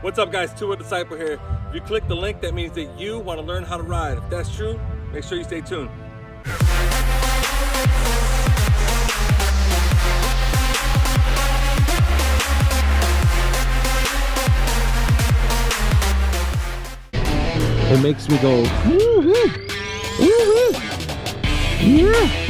What's up guys, Two Disciple here. If you click the link, that means that you want to learn how to ride. If that's true, make sure you stay tuned. It makes me go, woo-hoo, woo-hoo, yeah.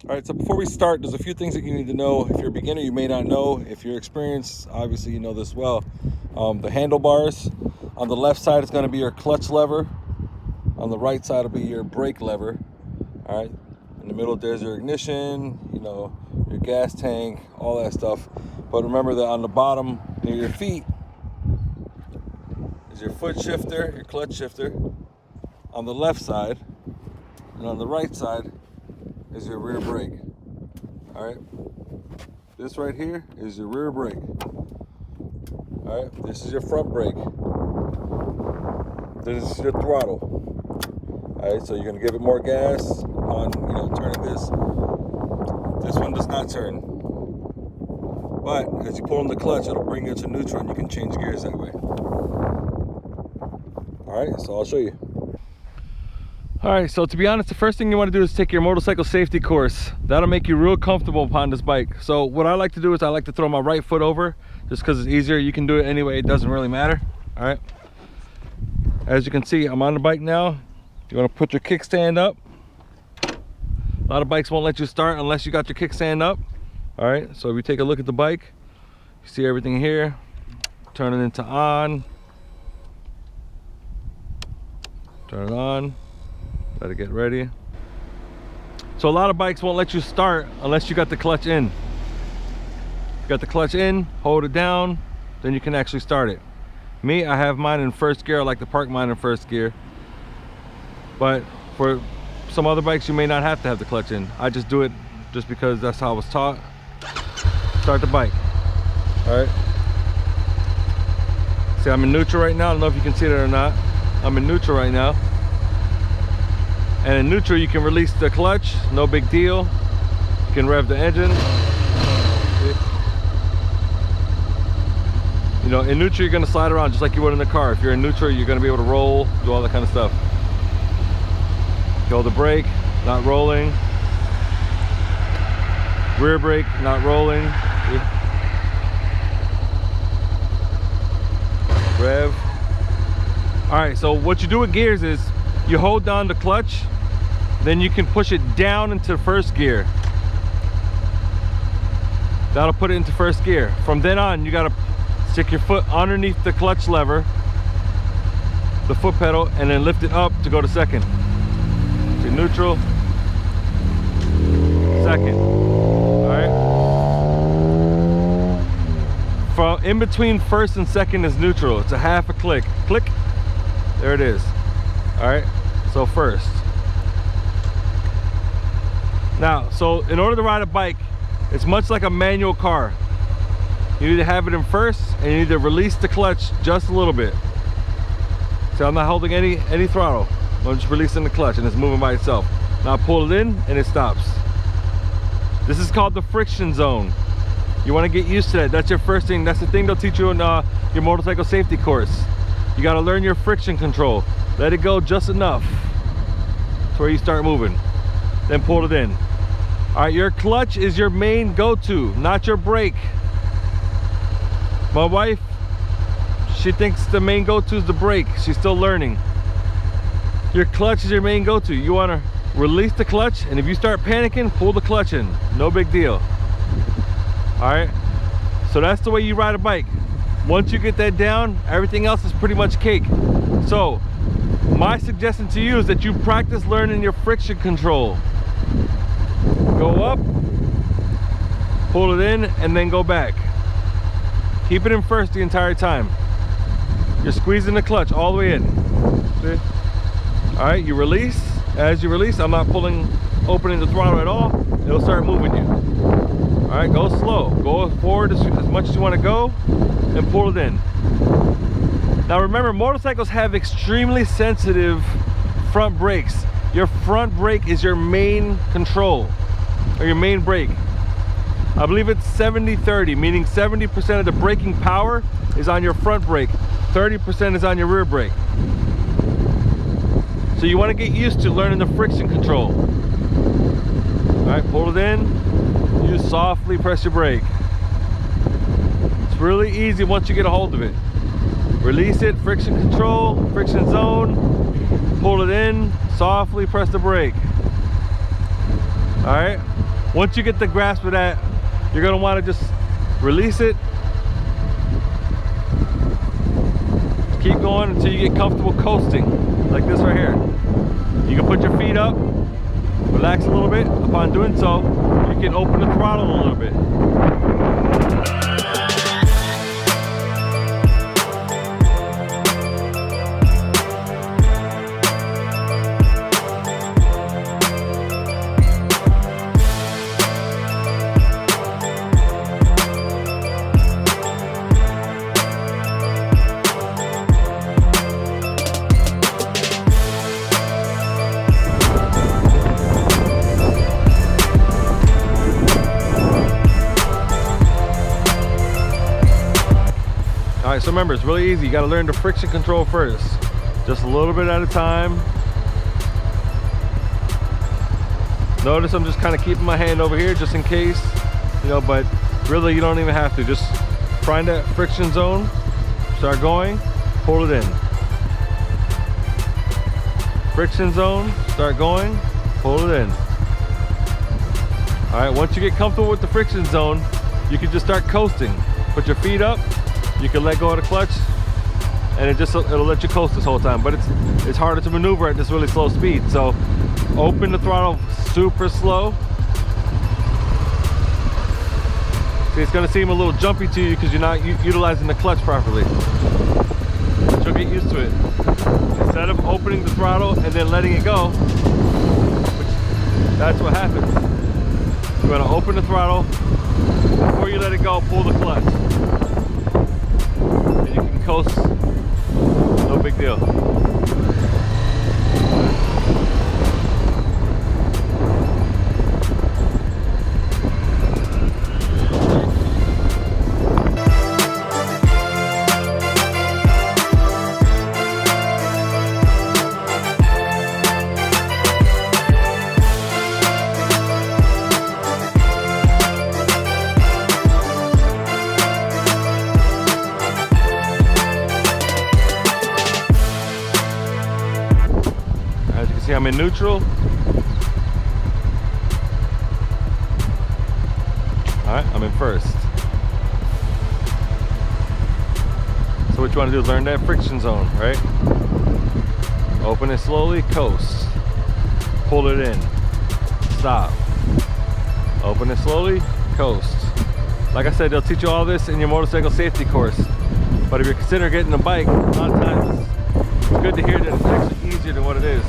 All right, so before we start, there's a few things that you need to know. If you're a beginner, you may not know. If you're experienced, obviously you know this well. The handlebars, on the left side is going to be your clutch lever. On the right side will be your brake lever. All right, in the middle there's your ignition, you know, your gas tank, all that stuff. But remember that on the bottom near your feet is your foot shifter, your clutch shifter on the left side, and on the right side is your rear brake. All right, this right here is your rear brake. All right, this is your front brake. This is your throttle. All right, so you're gonna give it more gas on, you know, turning this. This one does not turn, but as you pull on the clutch, it'll bring you to neutral, and you can change gears that way. All right, so I'll show you. All right, so to be honest, the first thing you want to do is take your motorcycle safety course. That'll make you real comfortable upon this bike. So what I like to do is I like to throw my right foot over just because it's easier. You can do it anyway, it doesn't really matter. All right, as you can see, I'm on the bike now. You want to put your kickstand up. A lot of bikes won't let you start unless you got your kickstand up. All right, so if you take a look at the bike, you see everything here. Turn it into on. Turn it on. Let it get ready. So a lot of bikes won't let you start unless you got the clutch in. You got the clutch in, hold it down, then you can actually start it. Me, I have mine in first gear. I like to park mine in first gear. But for some other bikes, you may not have to have the clutch in. I just do it just because that's how I was taught. Start the bike. All right. See, I'm in neutral right now. I don't know if you can see that or not. I'm in neutral right now. And in neutral, you can release the clutch, no big deal. You can rev the engine. You know, in neutral, you're gonna slide around just like you would in the car. If you're in neutral, you're gonna be able to roll, do all that kind of stuff. Hold the brake, not rolling. Rear brake, not rolling. Rev. All right, so what you do with gears is you hold down the clutch, then you can push it down into first gear. That'll put it into first gear. From then on, you gotta stick your foot underneath the clutch lever, the foot pedal, and then lift it up to go to second. To neutral, second. All right. From in between first and second is neutral. It's a half a click. Click. There it is. All right. So first. Now, so in order to ride a bike, it's much like a manual car. You need to have it in first, and you need to release the clutch just a little bit. So I'm not holding any throttle. I'm just releasing the clutch, and it's moving by itself. Now pull it in, and it stops. This is called the friction zone. You want to get used to that. That's your first thing. That's the thing they'll teach you in your motorcycle safety course. You got to learn your friction control. Let it go just enough to where you start moving. Then pull it in. All right, your clutch is your main go-to, not your brake. My wife, she thinks the main go-to is the brake. She's still learning. Your clutch is your main go-to. You want to release the clutch, and if you start panicking, pull the clutch in. No big deal. All right, so that's the way you ride a bike. Once you get that down, everything else is pretty much cake. So my suggestion to you is that you practice learning your friction control. Go up, pull it in, and then go back. Keep it in first the entire time. You're squeezing the clutch all the way in. See? All right, you release. As you release, I'm not pulling opening the throttle at all, it'll start moving you. All right, go slow. Go forward as much as you want to go and pull it in. Now remember, motorcycles have extremely sensitive front brakes. Your front brake is your main control, or your main brake. I believe it's 70-30, meaning 70% of the braking power is on your front brake, 30% is on your rear brake. So you want to get used to learning the friction control. All right, pull it in, you softly press your brake. It's really easy once you get a hold of it. Release it, friction control, friction zone, pull it in, softly press the brake. All right, once you get the grasp of that, you're gonna want to just release it. Keep going until you get comfortable coasting, like this right here. You can put your feet up, relax a little bit. Upon doing so, you can open the throttle a little bit. All right, so remember, it's really easy. You got to learn the friction control first, just a little bit at a time. Notice I'm just kind of keeping my hand over here just in case, you know, but really you don't even have to. Just find that friction zone, start going, pull it in. Friction zone, start going, pull it in. All right, once you get comfortable with the friction zone, you can just start coasting. Put your feet up. You can let go of the clutch, and it'll let you coast this whole time. But it's harder to maneuver at this really slow speed. So open the throttle super slow. See, it's gonna seem a little jumpy to you because you're not utilizing the clutch properly. But you'll get used to it. Instead of opening the throttle and then letting it go, that's what happens. You're gonna open the throttle. Before you let it go, pull the clutch. You can coast, no big deal. See, I'm in neutral. All right, I'm in first. So what you want to do is learn that friction zone, right? Open it slowly, coast. Pull it in, stop. Open it slowly, coast. Like I said, they'll teach you all this in your motorcycle safety course. But if you're considering getting a bike, a lot of times it's good to hear that it's actually easier than what it is.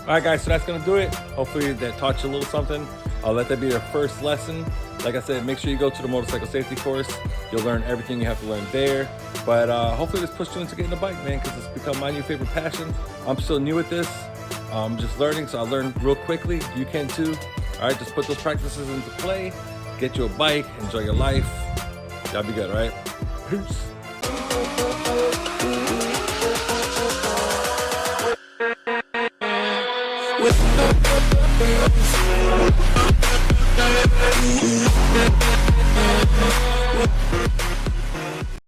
All right, guys, so that's gonna do it. Hopefully that taught you a little something. I'll let that be your first lesson. Like I said, make sure you go to the motorcycle safety course. You'll learn everything you have to learn there. But hopefully this pushed you into getting a bike, man, because it's become my new favorite passion. I'm still new at this. I'm just learning, so I learned real quickly. You can too. All right, just put those practices into play. Get you a bike, enjoy your life. Y'all be good, all right? Peace. With